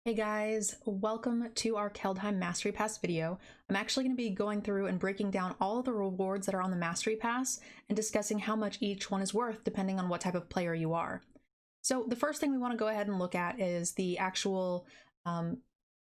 Hey guys, welcome to our Kaldheim Mastery Pass video. I'm actually going to be going through and breaking down all of the rewards that are on the Mastery Pass and discussing how much each one is worth depending on what type of player you are. So the first thing we want to go ahead and look at is the actual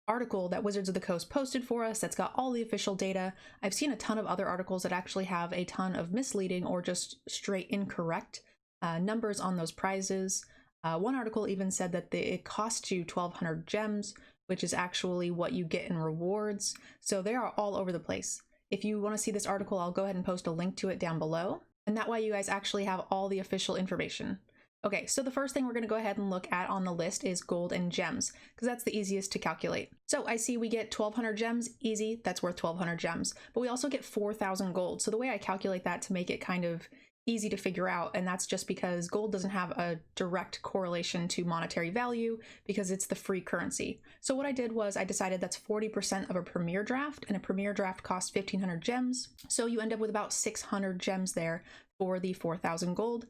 article that Wizards of the Coast posted for us that's got all the official data. I've seen a ton of other articles that actually have a ton of misleading or just straight incorrect numbers on those prizes. One article even said that it costs you 1,200 gems, which is actually what you get in rewards. So they are all over the place. If you want to see this article, I'll go ahead and post a link to it down below. And that way you guys actually have all the official information. Okay, so the first thing we're going to go ahead and look at on the list is gold and gems, because that's the easiest to calculate. So I see we get 1,200 gems, easy, that's worth 1,200 gems. But we also get 4,000 gold. So the way I calculate that to make it kind of easy to figure out, and that's just because gold doesn't have a direct correlation to monetary value because it's the free currency. So what I did was I decided that's 40% of a premier draft, and a premier draft costs 1,500 gems. So you end up with about 600 gems there for the 4,000 gold,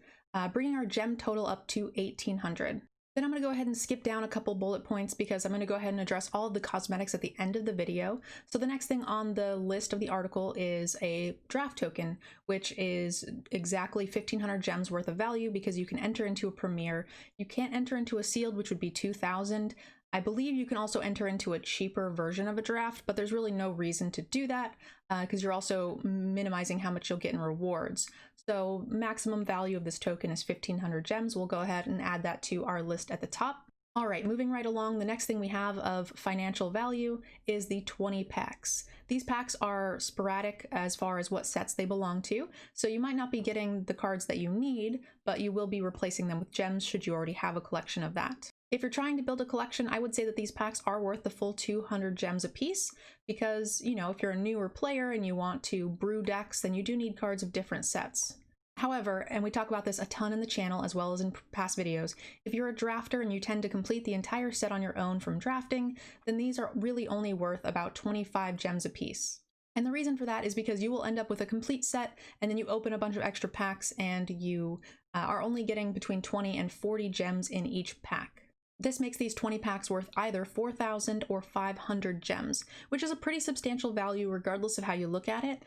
bringing our gem total up to 1,800. Then I'm going to go ahead and skip down a couple bullet points because I'm going to go ahead and address all of the cosmetics at the end of the video. So the next thing on the list of the article is a draft token, which is exactly 1,500 gems worth of value because you can enter into a premier. You can't enter into a sealed, which would be 2,000. I believe you can also enter into a cheaper version of a draft, but there's really no reason to do that because you're also minimizing how much you'll get in rewards. So maximum value of this token is 1,500 gems. We'll go ahead and add that to our list at the top. All right, moving right along, the next thing we have of financial value is the 20 packs. These packs are sporadic as far as what sets they belong to, so you might not be getting the cards that you need, but you will be replacing them with gems should you already have a collection of that. If you're trying to build a collection, I would say that these packs are worth the full 200 gems a piece because, you know, if you're a newer player and you want to brew decks, then you do need cards of different sets. However, and we talk about this a ton in the channel as well as in past videos, if you're a drafter and you tend to complete the entire set on your own from drafting, then these are really only worth about 25 gems a piece. And the reason for that is because you will end up with a complete set and then you open a bunch of extra packs and you are only getting between 20 and 40 gems in each pack. This makes these 20 packs worth either 4,000 or 500 gems, which is a pretty substantial value regardless of how you look at it,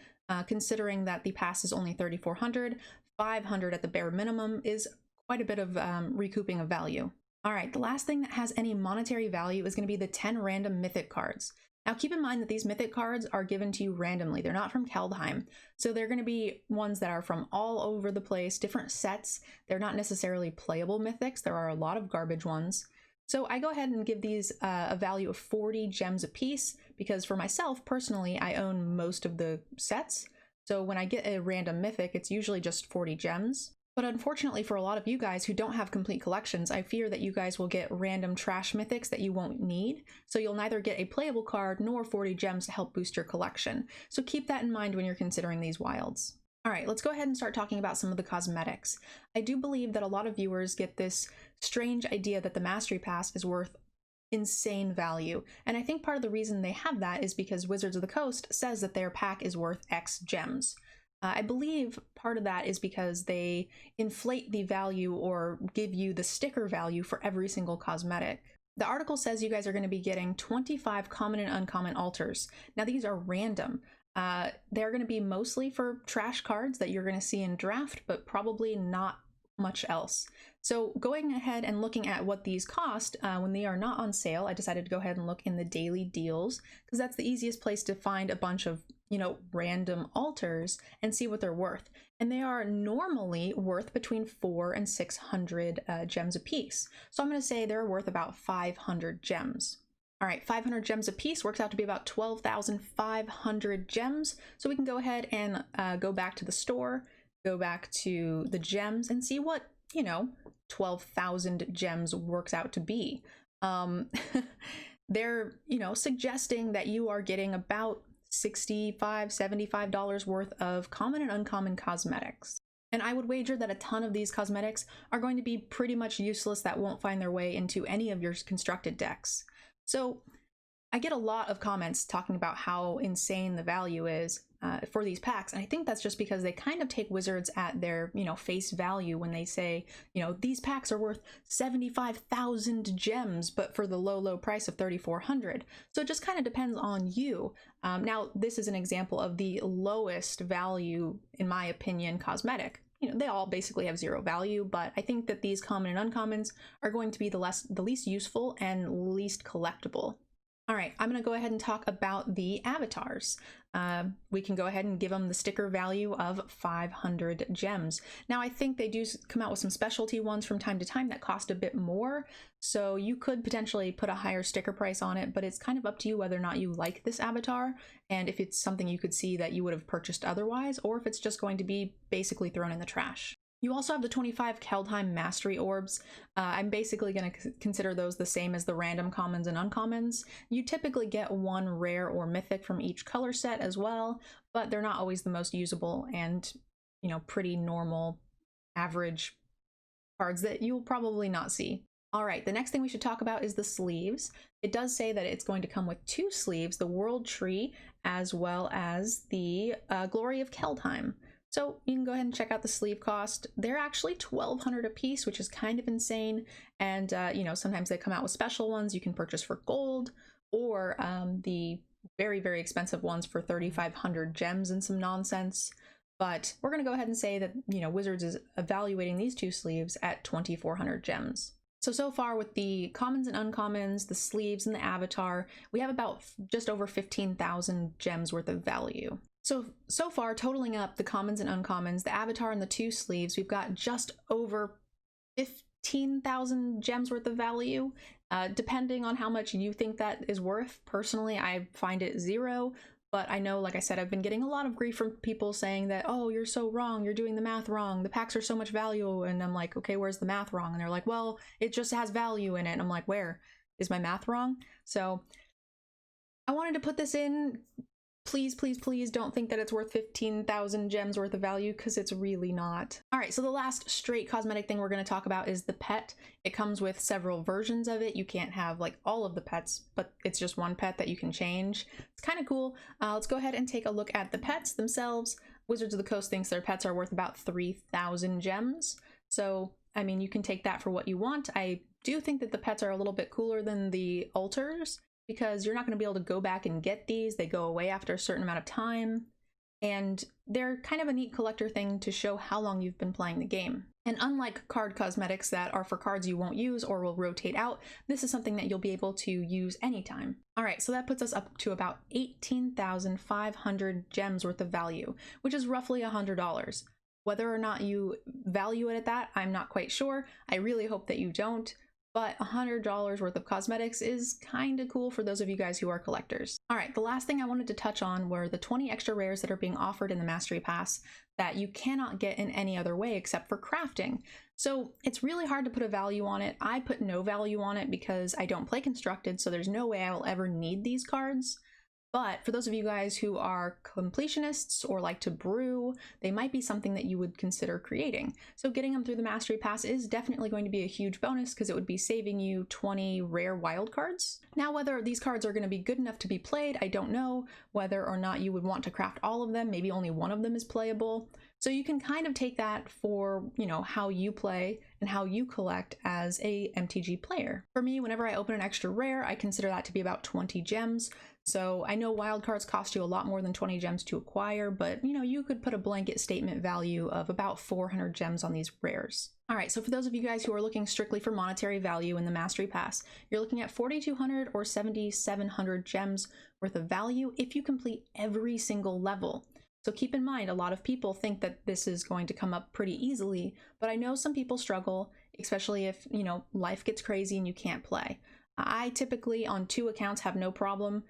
considering that the pass is only 3,400, 500 at the bare minimum is quite a bit of recouping of value. All right, the last thing that has any monetary value is going to be the 10 random Mythic cards. Now keep in mind that these Mythic cards are given to you randomly. They're not from Kaldheim. So they're going to be ones that are from all over the place, different sets. They're not necessarily playable Mythics. There are a lot of garbage ones. So I go ahead and give these a value of 40 gems a piece because for myself, personally, I own most of the sets. So when I get a random Mythic, it's usually just 40 gems. But unfortunately for a lot of you guys who don't have complete collections, I fear that you guys will get random trash Mythics that you won't need. So you'll neither get a playable card nor 40 gems to help boost your collection. So keep that in mind when you're considering these wilds. All right, let's go ahead and start talking about some of the cosmetics. I do believe that a lot of viewers get this strange idea that the Mastery Pass is worth insane value. And I think part of the reason they have that is because Wizards of the Coast says that their pack is worth X gems. I believe part of that is because they inflate the value or give you the sticker value for every single cosmetic. The article says you guys are going to be getting 25 common and uncommon altars. Now these are random. They're going to be mostly for trash cards that you're going to see in draft, but probably not much else. So going ahead and looking at what these cost when they are not on sale, I decided to go ahead and look in the daily deals because that's the easiest place to find a bunch of, you know, random altars and see what they're worth. And they are normally worth between 400 and 600 gems a piece. So I'm going to say they're worth about 500 gems. All right, 500 gems a piece works out to be about 12,500 gems. So we can go ahead and go back to the store, go back to the gems and see what, you know, 12,000 gems works out to be. They're, you know, suggesting that you are getting about $65, $75 worth of common and uncommon cosmetics. And I would wager that a ton of these cosmetics are going to be pretty much useless that won't find their way into any of your constructed decks. So I get a lot of comments talking about how insane the value is, for these packs. And I think that's just because they kind of take Wizards at their, face value when they say, these packs are worth 75,000 gems, but for the low price of 3,400. So it just kind of depends on you. Now, this is an example of the lowest value, in my opinion, cosmetic. They all basically have 0 value, but I think that these common and uncommons are going to be the least useful and least collectible. All right, I'm going to go ahead and talk about the avatars. We can go ahead and give them the sticker value of 500 gems. Now, I think they do come out with some specialty ones from time to time that cost a bit more, so you could potentially put a higher sticker price on it, but it's kind of up to you whether or not you like this avatar, and if it's something you could see that you would have purchased otherwise, or if it's just going to be basically thrown in the trash. You also have the 25 Kaldheim Mastery Orbs. I'm basically going to consider those the same as the random commons and uncommons. You typically get 1 rare or mythic from each color set as well, but they're not always the most usable and, pretty normal, average cards that you'll probably not see. All right, the next thing we should talk about is the sleeves. It does say that it's going to come with 2 sleeves, the World Tree as well as the Glory of Kaldheim. So you can go ahead and check out the sleeve cost. They're actually 1,200 a piece, which is kind of insane. And, sometimes they come out with special ones you can purchase for gold, or the very, very expensive ones for 3,500 gems and some nonsense. But we're going to go ahead and say that, Wizards is evaluating these 2 sleeves at 2,400 gems. So far with the commons and uncommons, the sleeves and the avatar, we have about just over 15,000 gems worth of value. So far, totaling up the commons and uncommons, the avatar and the 2 sleeves, we've got just over 15,000 gems worth of value, depending on how much you think that is worth. Personally, I find it 0, but I know, like I said, I've been getting a lot of grief from people saying that, oh, you're so wrong, you're doing the math wrong, the packs are so much value, and I'm like, okay, where's the math wrong? And they're like, well, it just has value in it, and I'm like, where? Is my math wrong? So I wanted to put this in. Please, please, please don't think that it's worth 15,000 gems worth of value, because it's really not. All right, so the last straight cosmetic thing we're going to talk about is the pet. It comes with several versions of it. You can't have like all of the pets, but it's just one pet that you can change. It's kind of cool. Let's go ahead and take a look at the pets themselves. Wizards of the Coast thinks their pets are worth about 3,000 gems. So, I mean, you can take that for what you want. I do think that the pets are a little bit cooler than the altars, because you're not going to be able to go back and get these. They go away after a certain amount of time, and they're kind of a neat collector thing to show how long you've been playing the game. And unlike card cosmetics that are for cards you won't use or will rotate out, this is something that you'll be able to use anytime. All right, so that puts us up to about 18,500 gems worth of value, which is roughly $100. Whether or not you value it at that, I'm not quite sure. I really hope that you don't. But $100 worth of cosmetics is kind of cool for those of you guys who are collectors. All right, the last thing I wanted to touch on were the 20 extra rares that are being offered in the Mastery Pass that you cannot get in any other way except for crafting. So it's really hard to put a value on it. I put no value on it because I don't play Constructed, so there's no way I will ever need these cards. But for those of you guys who are completionists or like to brew, they might be something that you would consider creating. So getting them through the Mastery Pass is definitely going to be a huge bonus, because it would be saving you 20 rare wild cards. Now, whether these cards are going to be good enough to be played, I don't know. Whether or not you would want to craft all of them, maybe only one of them is playable. So you can kind of take that for, how you play and how you collect as a MTG player. For me, whenever I open an extra rare, I consider that to be about 20 gems. So I know wildcards cost you a lot more than 20 gems to acquire, but you could put a blanket statement value of about 400 gems on these rares. All right, so for those of you guys who are looking strictly for monetary value in the Mastery Pass, you're looking at 4,200 or 7,700 gems worth of value if you complete every single level. So keep in mind, a lot of people think that this is going to come up pretty easily, but I know some people struggle, especially if, life gets crazy and you can't play. I typically on 2 accounts have no problem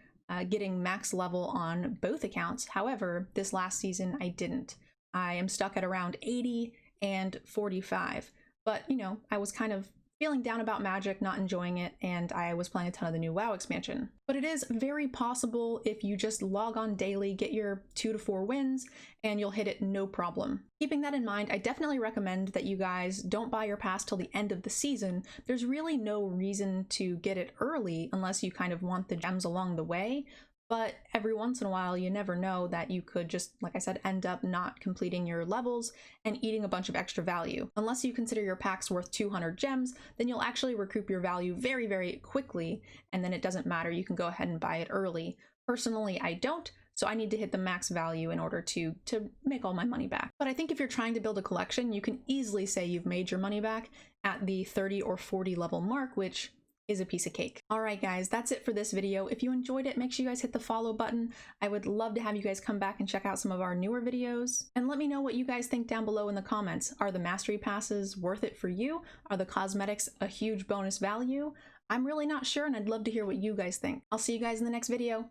getting max level on both accounts. However, this last season I didn't. I am stuck at around 80 and 45. But, I was kind of feeling down about Magic, not enjoying it, and I was playing a ton of the new WoW expansion. But it is very possible if you just log on daily, get your 2 to 4 wins, and you'll hit it no problem. Keeping that in mind, I definitely recommend that you guys don't buy your pass till the end of the season. There's really no reason to get it early unless you kind of want the gems along the way. But every once in a while, you never know that you could just, like I said, end up not completing your levels and eating a bunch of extra value. Unless you consider your packs worth 200 gems, then you'll actually recoup your value very, very quickly, and then it doesn't matter, you can go ahead and buy it early. Personally, I don't, so I need to hit the max value in order to make all my money back. But I think if you're trying to build a collection, you can easily say you've made your money back at the 30 or 40 level mark, which is a piece of cake. Alright guys, that's it for this video. If you enjoyed it, make sure you guys hit the follow button. I would love to have you guys come back and check out some of our newer videos. And let me know what you guys think down below in the comments. Are the mastery passes worth it for you? Are the cosmetics a huge bonus value? I'm really not sure, and I'd love to hear what you guys think. I'll see you guys in the next video.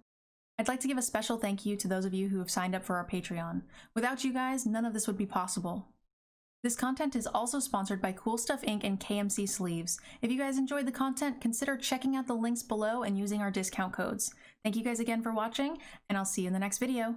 I'd like to give a special thank you to those of you who have signed up for our Patreon. Without you guys, none of this would be possible. This content is also sponsored by Cool Stuff Inc. and KMC Sleeves. If you guys enjoyed the content, consider checking out the links below and using our discount codes. Thank you guys again for watching, and I'll see you in the next video.